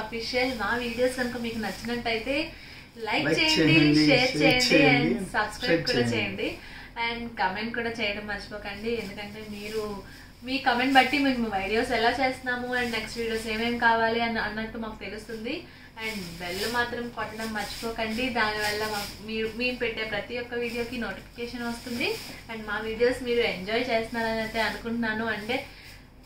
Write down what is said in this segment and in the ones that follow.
Official మా videos కనుక మీకు నచ్చినట్టయితే లైక్ చేయండి, షేర్ చేయండి అండ్ సబ్స్క్రైబ్ కూడా చేయండి అండ్ కమెంట్ కూడా చేయడం మర్చిపోకండి. ఎందుకంటే మీరు మీ కమెంట్ బట్టి మేము వీడియోస్ ఎలా చేస్తున్నాము అండ్ నెక్స్ట్ వీడియోస్ ఏమేమి కావాలి అని అన్నట్టు మాకు తెలుస్తుంది. అండ్ బెల్ మాత్రం కొట్టడం మర్చిపోకండి. దానివల్ల మేము పెట్టే ప్రతి ఒక్క వీడియోకి నోటిఫికేషన్ వస్తుంది. అండ్ మా వీడియోస్ మీరు ఎంజాయ్ చేస్తున్నారని అయితే అనుకుంటున్నాను. అంటే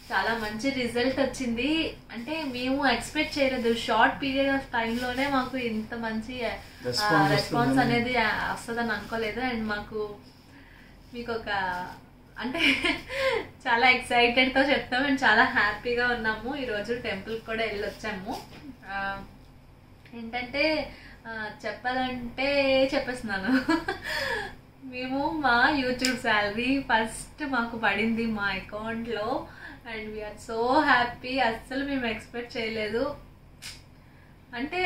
చాలా మంచి రిజల్ట్ వచ్చింది. అంటే మేము ఎక్స్పెక్ట్ చేయలేదు, షార్ట్ పీరియడ్ ఆఫ్ టైంలోనే మాకు ఇంత మంచి రెస్పాన్స్ అనేది వస్తుందని అనుకోలేదు. అండ్ మీకు ఒక అంటే చాలా ఎక్సైటెడ్తో చెప్తాము అండ్ చాలా హ్యాపీగా ఉన్నాము. ఈరోజు టెంపుల్కి కూడా వెళ్ళొచ్చాము. ఏంటంటే చెప్పాలంటే చెప్పేస్తున్నాను. మేము మా యూట్యూబ్ శాలరీ ఫస్ట్ మాకు పడింది మా అకౌంట్లో అండ్ వీఆర్ సో హ్యాపీ. అస్సలు మేము ఎక్స్పెక్ట్ చేయలేదు. అంటే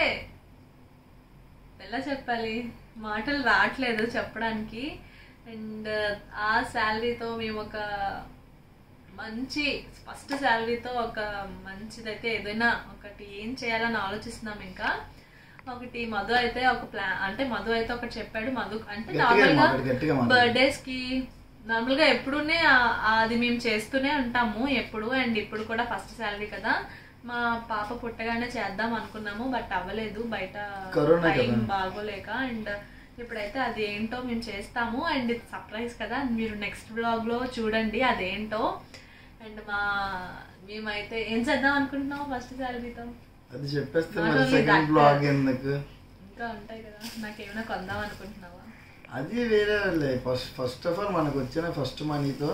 ఎలా చెప్పాలి, మాటలు రావట్లేదు చెప్పడానికి. అండ్ ఆ శాలరీతో మేము ఒక మంచి ఫస్ట్ శాలరీతో ఒక మంచిదైతే ఏదైనా ఒకటి ఏం చేయాలని ఆలోచిస్తున్నాం. ఇంకా ఒకటి మధు అయితే ఒక ప్లాన్, అంటే మధు అయితే ఒకటి చెప్పాడు. మధు అంటే నార్మల్గా బర్త్డేస్కి నార్మల్గా ఎప్పుడునే అది మేము చేస్తూనే ఉంటాము ఎప్పుడు. అండ్ ఇప్పుడు కూడా ఫస్ట్ శాలరీ కదా, మా పాప పుట్టగానే చేద్దాం అనుకున్నాము, బట్ అవ్వలేదు, బయట టైం బాగోలేక. అండ్ ఇప్పుడైతే అది ఏంటో మేము చేస్తాము. అండ్ ఇది సర్ప్రైజ్ కదా, మీరు నెక్స్ట్ బ్లాగ్లో చూడండి అదేంటో. అండ్ మేమైతే ఏం చేద్దాం అనుకుంటున్నాము ఫస్ట్ శాలరీతో అది చెప్పేస్తే సెకండ్ బ్లాగ్ ఎందుకు, ఇంకా ఉంటాయి కదా. నాకేమైనా కొందాం అనుకుంటున్నావా? అది వేరే. ఫస్ట్ ఆఫ్ ఆల్ మనకు వచ్చిన ఫస్ట్ మనీతో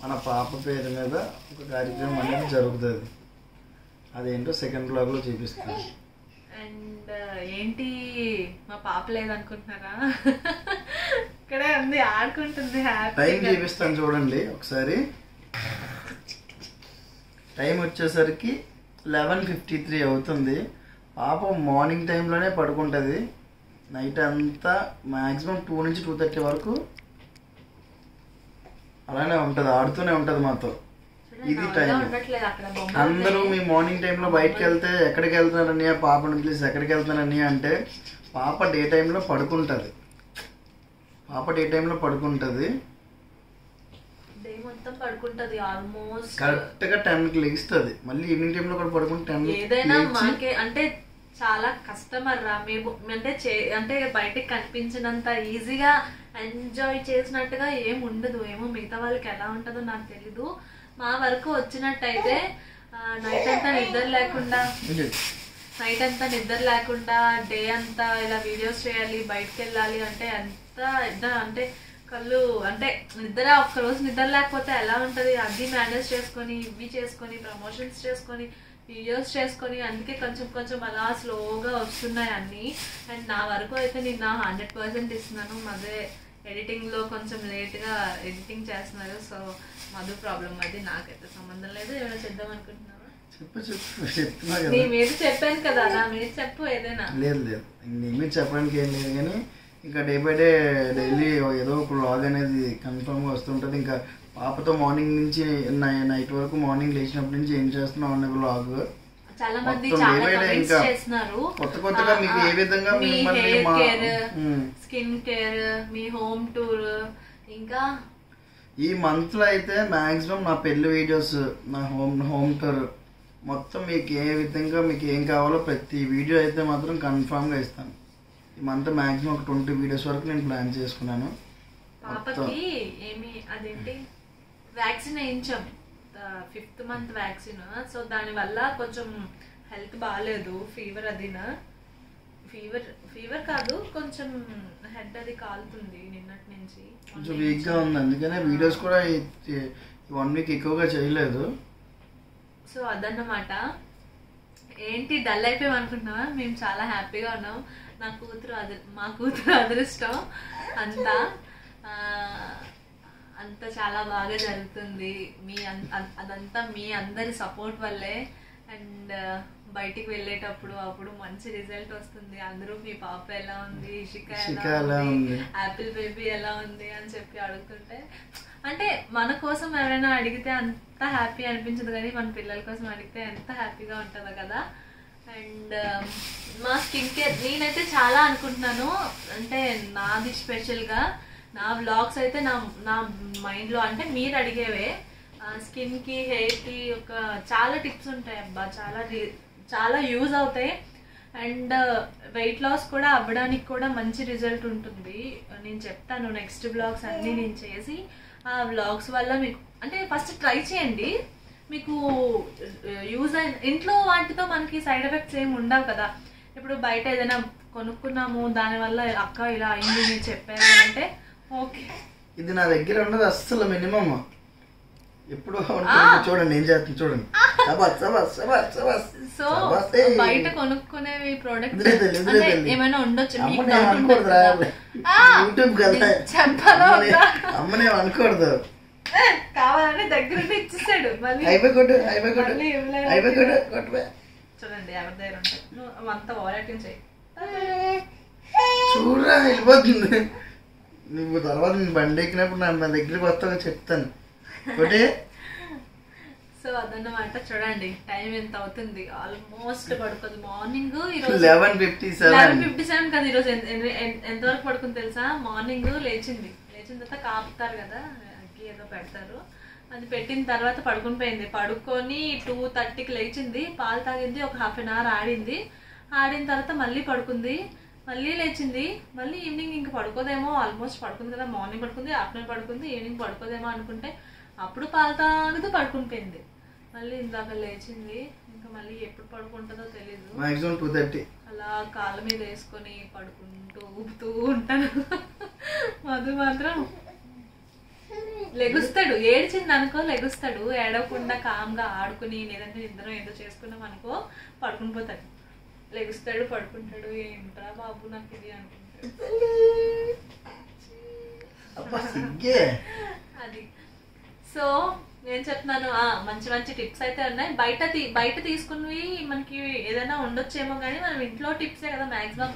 మన పాప పేరు మీద ఒక కార్యక్రమం అనేది జరుగుతుంది. అదేంటో సెకండ్ బ్లాగ్లో చూపిస్తాను. అండ్ ఏంటి మా పాప లేదనుకుంటున్నారా? ఇక్కడే ఉంది, ఆడుకుంటుంది. టైం చూపిస్తాను చూడండి ఒకసారి. టైం వచ్చేసరికి 11:53 అవుతుంది. పాప మార్నింగ్ టైంలోనే పడుకుంటుంది. నైట్ అంతా మ్యాక్సిమం 2 నుంచి 2:30 వరకు అలానే ఉంటుంది, ఆడుతూనే ఉంటుంది మాతో. ఇది టైం. అందరూ మీ మార్నింగ్ టైంలో బయటకు వెళ్తే ఎక్కడికి వెళ్తున్నారని, పాపను వదిలేసి ఎక్కడికి వెళ్తున్నారని అంటే పాప డే టైంలో పడుకుంటుంది. కరెక్ట్గా 10కి లెగిస్తుంది. మళ్ళీ ఈవినింగ్ టైంలో కూడా పడుకుంటే 10. ఏదైనా మాకే అంటే చాలా కస్టమర్ రా మేము. అంటే బయటకి కనిపించినంత ఈజీగా ఎంజాయ్ చేసినట్టుగా ఏం ఉండదు. ఏమో మిగతా వాళ్ళకి ఎలా ఉంటుందో నాకు తెలీదు. మా వరకు వచ్చినట్టయితే నైట్ అంతా నిద్ర లేకుండా డే అంతా ఇలా వీడియోస్ చేయాలి, బయటకు వెళ్ళాలి అంటే అంటే కళ్ళు అంటే ఒక్కరోజు నిద్ర లేకపోతే ఎలా ఉంటుంది. అది మేనేజ్ చేసుకొని, ఇవి చేసుకొని, ప్రమోషన్స్ చేసుకొని, వీడియోస్ చేసుకొని, అందుకే కొంచెం అలా స్లోగా వస్తున్నాయి అన్నీ. అండ్ నా వరకు అయితే నేను 100% ఇస్తున్నాను. మదే ఎడిటింగ్లో కొంచెం లేట్గా ఎడిటింగ్ చేస్తున్నారు. సో మధు ప్రాబ్లం, అది నాకైతే సంబంధం లేదు. ఏమైనా చేద్దాం అనుకుంటున్నావా? నీ మీద చెప్పాను కదా, నా మీద చెప్పు ఏదైనా. లేదు నీ మీద చెప్పడానికి ఏం లేదు, కానీ ఇంకా డే బై డే డైలీ ఏదో ఒక వ్లాగ్ అనేది కన్ఫర్మ్గా వస్తుంటుంది. ఇంకా పాపతో మార్నింగ్ నుంచి నైట్ వరకు, మార్నింగ్ లేచినప్పటి నుంచి ఏం చేస్తున్నాం అనే వ్లాగ్ చాలా మంది చేస్తున్నారు. కొత్తగా మీకు ఏ విధంగా స్కిన్ కేర్, మీ హోమ్ టూర్, ఇంకా ఈ మంత్ లో అయితే మాక్సిమం నా పెళ్లి వీడియోస్, నా హోమ్ టూర్ మొత్తం మీకు ఏ విధంగా మీకు ఏం కావాలో ప్రతి వీడియో అయితే మాత్రం కన్ఫామ్గా ఇస్తాను. ఈ మంత్ మాక్సిమం ఒక 20 వీడియోస్ వరకు నేను ప్లాన్ చేసుకున్నాను. పాపకి అదేంటి వ్యాక్సిన్ వేయించాం, 5th month వ్యాక్సిన్. సో దానివల్ల కొంచెం హెల్త్ బాగాలేదు. ఫీవర్ కాదు, కొంచెం హెడ్ అది కాలుతుంది నిన్నటి నుంచి, కొంచెం వీక్గా ఉంది. అందుకనే వీడియోస్ కూడా 1 వీక్ ఎక్కువగా చేయలేదు. సో అదన్నమాట. ఏంటి డల్ అయిపోయాం అనుకుంటున్నావా? మేము చాలా హ్యాపీగా ఉన్నాం. మా కూతురు అదృష్టం అంతా చాలా బాగా జరుగుతుంది. అదంతా మీ అందరి సపోర్ట్ వల్లే. అండ్ బయటికి వెళ్ళేటప్పుడు మంచి రిజల్ట్ వస్తుంది. అందరూ మీ పాప ఎలా ఉంది, ఇషిక ఎలా ఉంది, యాపిల్ బేబీ ఎలా ఉంది అని చెప్పి అడుగుతుంటే అంటే మన కోసం ఎవరైనా అడిగితే అంత హ్యాపీ అనిపించదు, కానీ మన పిల్లల కోసం అడిగితే ఎంత హ్యాపీగా ఉంటుందో కదా. అండ్ మా స్కిన్ కేర్ నేనైతే చాలా అనుకుంటున్నాను, అంటే నాది స్పెషల్గా నా వ్లాగ్స్ అయితే నా మైండ్లో అంటే మీరు అడిగేవే స్కిన్కి హెయిర్కి ఒక చాలా టిప్స్ ఉంటాయి అబ్బా, చాలా యూజ్ అవుతాయి. అండ్ వెయిట్ లాస్ కూడా అవ్వడానికి కూడా మంచి రిజల్ట్ ఉంటుంది. నేను చెప్తాను నెక్స్ట్ వ్లాగ్స్ అన్నీ నేను చేసి ఆ వ్లాగ్స్ వల్ల మీకు అంటే ఫస్ట్ ట్రై చేయండి, మీకు యూజ్ అయిన ఇంట్లో వాటితో మనకి సైడ్ ఎఫెక్ట్స్ ఏమి ఉండవు కదా. ఇప్పుడు బయట ఏదైనా కొనుక్కున్నాము దానివల్ల అక్క ఇలా అయింది మీరు చెప్పారు అంటే ఓకే, ఇది నా దగ్గర ఉన్నది అస్సలు మినిమమ్ ఎప్పుడు చూడండి ఏం చేస్తుంది చూడండి. సో బయట కొనుక్కునేవి ప్రోడక్ట్ ఏమైనా ఉండొచ్చు యూట్యూబ్ కదా అమ్మనే అనుకోడదు, కావాలని దగ్గర ఇచ్చేసాడు మళ్ళీ చూడండి ఎవరి దగ్గర ఉంటాయి. నువ్వు అంత ఓవరాక్టింగ్ చేయి, చూడరా వెళ్ళిపోతుంది. నువ్వు తర్వాత నేను బండి ఎక్కినప్పుడు నా దగ్గరికి వస్తాగా చెప్తాను ఒకటే. సో అదన్నమాట, చూడండి టైం ఎంత అవుతుంది, ఆల్మోస్ట్ పడుతుంది. మార్నింగ్ 11:57 కదా ఈరోజు. ఎంతవరకు పడుకుంది తెలుసా? మార్నింగ్ లేచిన తర్వాత కాపుతారు కదా, అగ్గి ఏదో పెడతారు, అది పెట్టిన తర్వాత పడుకుని పోయింది. పడుకొని 2:30కి లేచింది, పాలు తాగింది, ఒక హాఫ్ అన్ అవర్ ఆడిన తర్వాత మళ్ళీ పడుకుంది, మళ్ళీ లేచింది, మళ్ళీ ఈవినింగ్ ఇంక పడుకోదేమో, ఆల్మోస్ట్ పడుకుంది కదా. మార్నింగ్ పడుకుంది, ఆఫ్టర్నూన్ పడుకుంది, ఈవినింగ్ పడుకోదేమో అనుకుంటే అప్పుడు పాలు తాగుతూ పడుకుని పోయింది. మళ్ళీ ఇందాక లేచింది, ఇంకా మళ్ళీ ఎప్పుడు పడుకుంటుందో తెలీదు. మాక్సిమం 2:30 అలా కాళ్ళ మీద వేసుకొని పడుకుంటూ ఊపుతూ ఉంటాను. మధు మాత్రం లెగుస్తాడు, ఏడ్చింది అనుకో లెగుస్తాడు, ఏడవకుండా కామ్గా ఆడుకుని లేదంటే ఇద్దరం ఏదో చేసుకున్నాం అనుకో పడుకుని పోతాడు, లెగుస్తాడు పడుకుంటాడు. ఏంట్రా బాబు నాకు ఇది అనుకుంటాడు. అది సో నేను చెప్తున్నాను, మంచి మంచి టిప్స్ అయితే ఉన్నాయి. బయట తీసుకున్నవి మనకి ఏదైనా ఉండొచ్చేమో, కానీ మనం ఇంట్లో టిప్సే కదా మాక్సిమం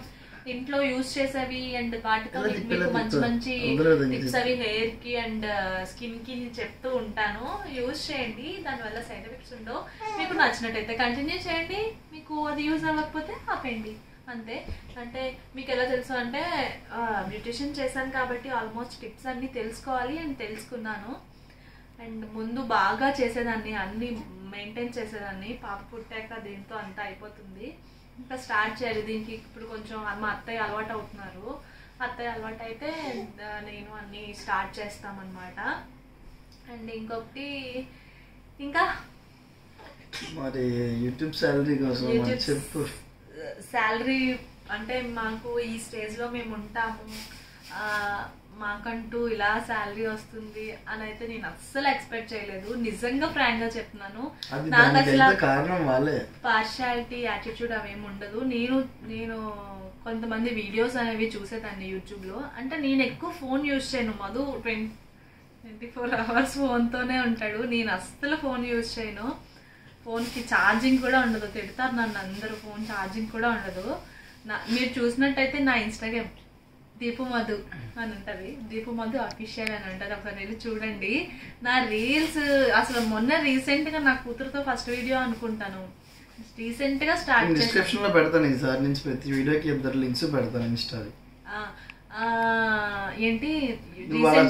ఇంట్లో యూజ్ చేసేవి. అండ్ వాటితో మీకు మంచి మంచి టిప్స్ అవి హెయిర్ కి అండ్ స్కిన్ కి చెప్తూ ఉంటాను. యూజ్ చేయండి, దానివల్ల సైడ్ ఎఫెక్ట్స్ ఉండవు. మీకు నచ్చినట్టయితే కంటిన్యూ చేయండి, మీకు అది యూజ్ అవ్వకపోతే ఆపేయండి అంతే. అంటే మీకు ఎలా తెలుసు అంటే బ్యూటిషియన్ చేశాను కాబట్టి ఆల్మోస్ట్ టిప్స్ అన్ని తెలుసుకోవాలి అని తెలుసుకున్నాను. అండ్ ముందు బాగా చేసేదాన్ని, అన్ని మెయింటైన్ చేసేదాన్ని. పాప పుట్టాక దీంతో అంతా అయిపోతుంది, ఇంకా స్టార్ట్ చేయాలి. దీనికి ఇప్పుడు కొంచెం మా అత్తయ్య అలవాటు అవుతున్నారు, అత్తయ్య అలవాటు అయితే నేను అన్నీ స్టార్ట్ చేస్తామన్నమాట. అండ్ ఇంకొకటి ఇంకా మరి యూట్యూబ్ శాలరీ కోసం చెప్పు. శాలరీ అంటే మాకు ఈ స్టేజ్లో మేము ఉంటాము, మాకంటూ ఇలా శాలరీ వస్తుంది అని అయితే నేను అస్సలు ఎక్స్పెక్ట్ చేయలేదు. నిజంగా ఫ్రాంక్ గా చెప్తున్నాను, నాకు అసలు పార్షియాలిటీ యాటిట్యూడ్ అవేమి ఉండదు. నేను కొంతమంది వీడియోస్ అనేవి చూసేదాన్ని యూట్యూబ్ లో. అంటే నేను ఎక్కువ ఫోన్ యూజ్ చేయను, మధు 24 hours ఫోన్తోనే ఉంటాడు. నేను అస్సలు ఫోన్ యూజ్ చేయను, ఫోన్కి ఛార్జింగ్ కూడా ఉండదు. తిడతారు నన్ను అందరూ, ఫోన్ ఛార్జింగ్ కూడా ఉండదు. మీరు చూసినట్టయితే నా ఇన్స్టాగ్రామ్ దీపు మధు అని ఉంటుంది, దీపు మధు అఫీషియల్ అని ఉంటుంది, ఒకసారి వెళ్ళి చూడండి. నా రీల్స్ అసలు మొన్న రీసెంట్ గా నా కూతురుతో ఫస్ట్ వీడియో అనుకుంటాను, రీసెంట్ గా స్టార్ట్ డిస్క్రిప్షన్ లో పెడతాను. ఈసారి నుంచి ప్రతి వీడియోకి 2 లింక్స్ పెడతాను ఇన్స్టాది. ఏంటి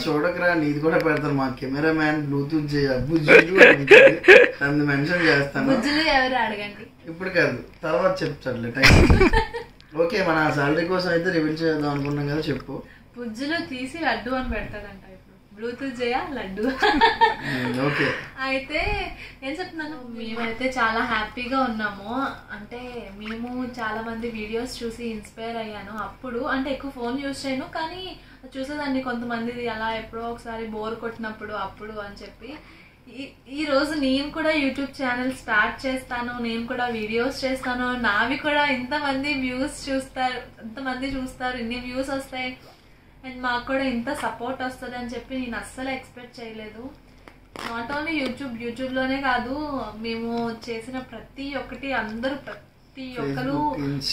చూడకరా, నీది కూడా పెడతాను. మా కెమెరా మ్యాన్ బ్లూటూత్ మెన్షన్ చేస్తాను. ఎవరు అడగండి, ఇప్పుడు కాదు తర్వాత చెప్తాడులే టైం. ఓకే, మన శాలరీ కోసం అయితే రివీల్ చేద్దాం అనుకున్నాం కదా, చెప్పు. పుజ్జులో తీసి లడ్డు అని పెడతాడంట, ఇప్పుడు బ్లూటూత్ చేయ లడ్డు. ఓకే, అయితే ఏం చెప్తున్నాను, మేమైతే చాలా హ్యాపీగా ఉన్నాము. అంటే మేము చాలా మంది వీడియోస్ చూసి ఇన్స్పైర్ అయ్యాను. అప్పుడు అంటే ఎక్కువ ఫోన్ యూజ్ చేయను, కానీ చూసేదాన్ని కొంతమందిది అలా ఎప్పుడో ఒకసారి బోర్ కొట్టినప్పుడు అప్పుడు అని చెప్పి. ఈ రోజు నేను కూడా యూట్యూబ్ ఛానల్ స్టార్ట్ చేస్తాను, నేను కూడా వీడియోస్ చేస్తాను, నావి కూడా ఇంతమంది వ్యూస్ చూస్తారు, ఇంతమంది చూస్తారు, ఇన్ని వ్యూస్ వస్తాయి అండ్ మాకు కూడా ఇంత సపోర్ట్ వస్తుంది అని చెప్పి నేను అస్సలు ఎక్స్పెక్ట్ చేయలేదు. నాట్ ఓన్లీ యూట్యూబ్లోనే కాదు, మేము చేసిన ప్రతి ఒక్కటి అందరూ ప్రతి ఒక్కరు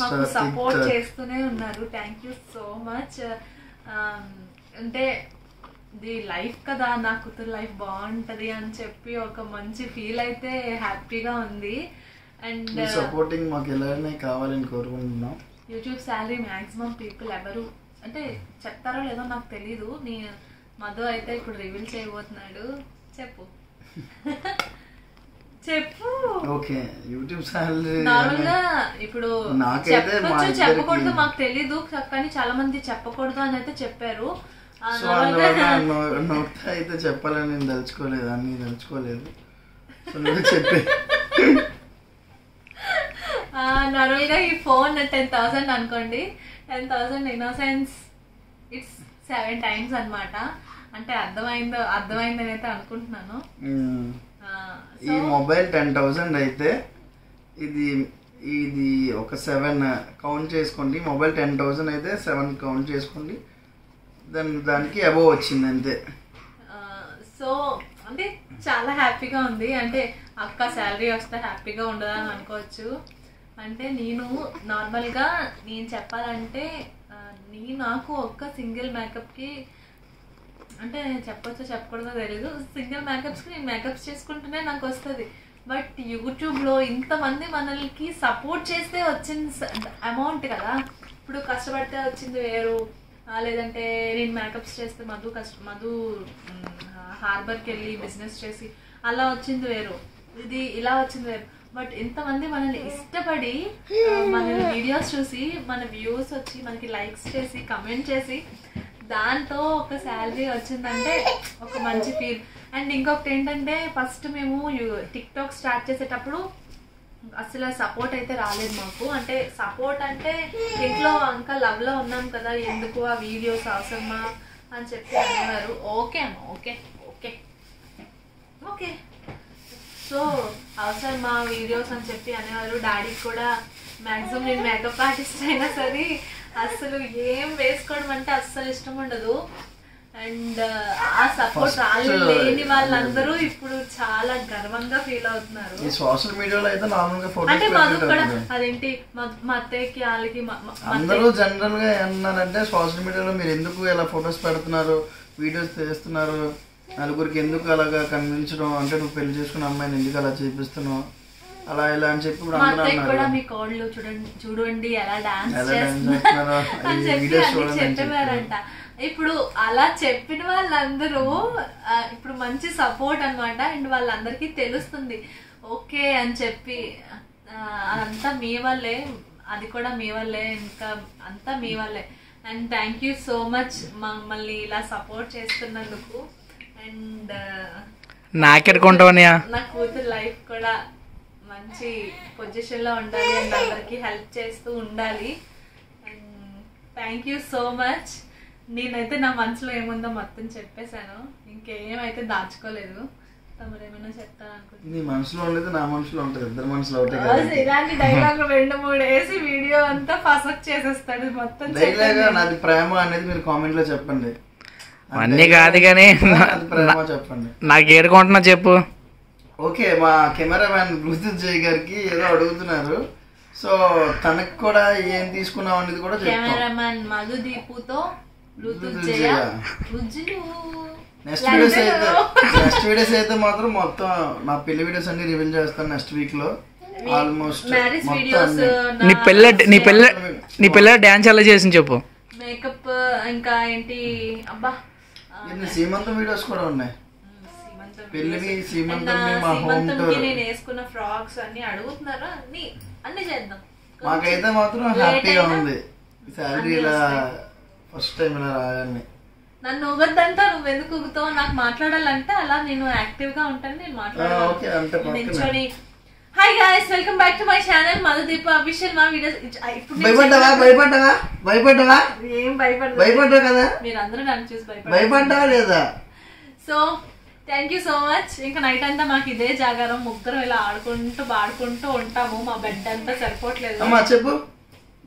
మాకు సపోర్ట్ చేస్తూనే ఉన్నారు. Thank you so much. అంటే ఇది లైఫ్ కదా, నా కూతురు లైఫ్ బాగుంటది అని చెప్పి ఒక మంచి ఫీల్ అయితే హ్యాపీగా ఉంది. అండ్ సపోర్టింగ్ మాకు ఎలానే కావాలని కోరుకుంటున్నాం. యూట్యూబ్ శాలరీ మ్యాక్సిమం పీపుల్ ఎవరు అంటే చెప్తారో లేదో నాకు తెలీదు. నీ మధు అయితే ఇప్పుడు రివీల్ చేయబోతున్నాడు. చెప్పు చెప్పు. ఓకే, యూట్యూబ్ శాలరీ నార్మల్ గా ఇప్పుడు నాకైతే చెప్పకూడదు, మాకు తెలీదు కానీ చాలా మంది చెప్పకూడదు అని అయితే చెప్పారు. నోట్ అయితే చెప్పాలని నేను తలుచుకోలేదు, అన్ని తలుచుకోలేదు. సో నువ్వు చెప్పే. నార్మల్ గా ఈ ఫోన్ 10,000 అనుకోండి. 10,000 ఇన్నోసెన్స్ ఇట్స్ 7 times అన్నమాట. అంటే అర్థమైందని అయితే అనుకుంటున్నాను. ఈ మొబైల్ 10,000 అయితే ఇది ఒక 7 కౌంట్ చేసుకోండి. మొబైల్ 10,000 అయితే 7 కౌంట్ చేసుకోండి. దానికి అబోవ్ వచ్చింది అంతే. సో అంటే చాలా హ్యాపీగా ఉంది. అంటే అక్క శాలరీ వస్తే హ్యాపీగా ఉండదా అని అనుకోవచ్చు. అంటే నేను నార్మల్గా నేను చెప్పాలంటే నాకు ఒక్క సింగిల్ మేకప్కి అంటే చెప్పొచ్చో చెప్పకూడదో తెలీదు. సింగిల్ మేకప్స్కి నేను మేకప్స్ చేసుకుంటూనే నాకు వస్తుంది. బట్ యూట్యూబ్లో ఇంతమంది మనల్కి సపోర్ట్ చేస్తే వచ్చిన అమౌంట్ కదా. ఇప్పుడు కష్టపడితే వచ్చింది వేరు, లేదంటే నేను మేకప్స్ చేస్తే మధు హార్బర్కి వెళ్ళి బిజినెస్ చేసి అలా వచ్చింది వేరు, ఇది ఇలా వచ్చింది వేరు. బట్ ఇంతమంది మనల్ని ఇష్టపడి మన వీడియోస్ చూసి మన వ్యూస్ వచ్చి మనకి లైక్స్ చేసి కమెంట్ చేసి దాంతో ఒక శాలరీ వచ్చిందంటే ఒక మంచి ఫీల్. అండ్ ఇంకొకటి ఏంటంటే ఫస్ట్ మేము టిక్టాక్ స్టార్ట్ చేసేటప్పుడు అసలు సపోర్ట్ అయితే రాలేదు మాకు. అంటే సపోర్ట్ అంటే ఇంట్లో ఇంకా లవ్లో ఉన్నాం కదా, ఎందుకు ఆ వీడియోస్ అవసరమా అని చెప్పి అనేవారు. ఓకే అమ్మా, ఓకే ఓకే ఓకే సో అవసరమా వీడియోస్ అని చెప్పి అనేవారు. డాడీకి కూడా మ్యాక్సిమం నేను మేకప్ ఆర్టిస్ట్ అయినా సరే అసలు ఏం వేసుకోవడం అంటే అస్సలు ఇష్టం ఉండదు. అండ్ ఆ సపోర్ట్ లేని వాళ్ళందరూ ఇప్పుడు చాలా గర్వంగా ఫీల్ అవుతున్నారు. సోషల్ మీడియాలో అయితే నార్మల్ గా అంటే మధు కూడా అదేంటి మా అత్తయ్యకి వాళ్ళకి అందరూ జనరల్ గా ఏమన్నారంటే సోషల్ మీడియాలో మీరు ఎందుకు ఇలా ఫొటోస్ పెడుతున్నారు, వీడియోస్ తీస్తున్నారు, నలుగురికి ఎందుకు అలాగా కనిపించడం, అంటే నువ్వు పెళ్లి చేసుకున్న అమ్మాయిని ఎందుకు అలా చేపిస్తున్నావు, అలా ఇలా అని చెప్పి కూడా మీ కోళ్ళు చూడండి ఎలా డాన్స్ చేస్తున్నారు అని చెప్పి అన్ని చెప్పేవారంట. ఇప్పుడు అలా చెప్పిన వాళ్ళందరూ ఇప్పుడు మంచి సపోర్ట్ అన్నమాట. అండ్ వాళ్ళందరికీ తెలుస్తుంది ఓకే అని చెప్పి అదంతా మీ వల్లే, అది కూడా మీ వల్లే, ఇంకా అంతా మీ వల్లే. And thank you so much మమ్మల్ని ఇలా సపోర్ట్ చేస్తున్నందుకు. అండ్ నా కూతురు లైఫ్ కూడా మంచి పొజిషన్ లో ఉండాలి అండ్ అందరికి హెల్ప్ చేస్తూ ఉండాలి. And thank you so much. నేనైతే నా మనసులో ఏముందో మొత్తం చెప్పేశాను, ఇంకేమైతే దాచుకోలేదు. తమరేమైనా చెప్తాను అనుకుంటున్నాను. నీ మనసులో ఉండేది నా మనసులో ఉంటుంది, ఇద్దరు మనసులో ఒకటే. ఇలాంటి డైలాగ్ 2-3 వేసి వీడియో అంతా ఫసక్ చేసేస్తాడు మొత్తం. డైలాగ్ నాది ప్రేమ అనేది మీరు కామెంట్ లో చెప్పండి. అన్నీ కాదు కానీ ప్రేమ చెప్పండి. నాకు ఏడుకుంటున్నా చెప్పు. ఓకే, మా కెమెరామ్యాన్ బ్లూటూత్ జై గారికి ఏదో అడుగుతున్నారు. సో తనకు కూడా ఏం తీసుకున్నాం అనేది కూడా కెమెరామ్యాన్ మధు దీపుతో బ్లూటూత్ జై. నెక్స్ట్ వీడియోస్ అయితే మాత్రం మొత్తం నా పెళ్లి వీడియోస్ అన్ని రివీల్ చేస్తాను నెక్స్ట్ వీక్ లో. ఆల్మోస్ట్ నీ పిల్ల డాన్స్ ఎలా చేసింది చెప్పు. మేకప్ ఇంకా ఏంటి అబ్బా సీమంతం వీడియోస్ కూడా ఉన్నాయి. పెళ్లివి సీమంతంకి నేను వేసుకున్న ఫ్రాక్స్ అన్ని అడుగుతున్నారు, అన్ని చేద్దాం. మాకైతే మాత్రం హ్యాపీగా ఉంది శాలరీ ఇలా ఫస్ట్ టైం ఇలా రాయాలని. నన్ను ఊగద్దంతా నువ్వు ఎందుకు ఊగుతావు, నాకు మాట్లాడాలంటే అలా నేను యాక్టివ్ గా ఉంటాను. నేను మాట్లాడాలి. Hi guys, welcome back to my channel Madhudeepa official. మా వీడియోస్ భయపడ్డావా ఏం భయపడ్డా కదా, మీరు అందరూ నన్ను చూసి భయపడ్డావా లేదా? So thank you so much. ఇంకా నైట్ అంతా మాకు ఇదే జాగారం, ముగ్గురం ఇలా ఆడుకుంటూ పాడుకుంటూ ఉంటాము. మా బెడ్ అంతా సరిపోవట్లేదు. చెప్పు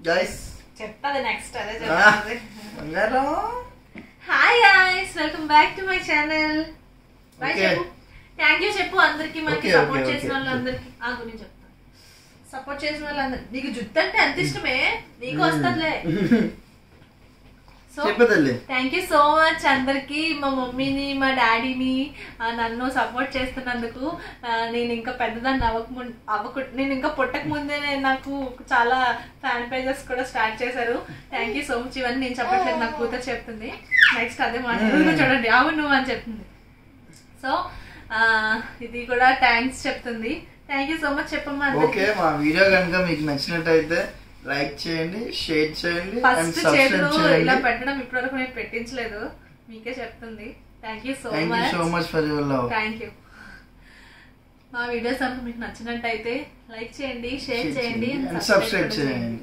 గైస్, చెప్తాది నెక్స్ట్ అదే చెప్తాది. Hi guys, welcome back to my channel. Bye చెప్పు, థ్యాంక్ యూ చెప్పు అందరికి, మనకి సపోర్ట్ చేసిన వాళ్ళందరికి. నేను చెప్తాను, సపోర్ట్ చేసిన వాళ్ళందరికి. నీకు జుట్టు అంటే ఎంత ఇష్టమే, నీకు వస్తుందిలే. సో చెప్పేది థ్యాంక్ యూ సో మచ్ అందరికి, మా మమ్మీని మా డాడీని నన్ను సపోర్ట్ చేస్తున్నందుకు. నేను ఇంకా పెద్దదాన్ని నేను ఇంకా పుట్టక ముందే నాకు చాలా ఫ్యాన్ పేజెస్ కూడా స్టార్ట్ చేశారు. Thank you so much. ఇవన్నీ నేను చెప్పట్లేదు, నాకు కూతురు చెప్తుంది. నెక్స్ట్ అదే మాట్లాడుతూ చూడండి, అవును అని చెప్తుంది. సో ఇది కూడా థ్యాంక్స్ చెప్తుంది. థ్యాంక్ యూ సో మచ్ చెప్పమ్మా. ఓకే, మా వీడియో కనుక మీకు నచ్చినట్టయితే లైక్ చేయండి, షేర్ చేయండి, ఫస్ట్ చేతులు ఇలా పెట్టడం ఇప్పటివరకు నేను పెట్టించలేదు, మీకే చెప్తుంది. Thank you so much for your love. Thank you. మా వీడియోస్ అంతా మీకు నచ్చినట్టయితే లైక్ చేయండి, షేర్ చేయండి, సబ్స్క్రైబ్ చేయండి.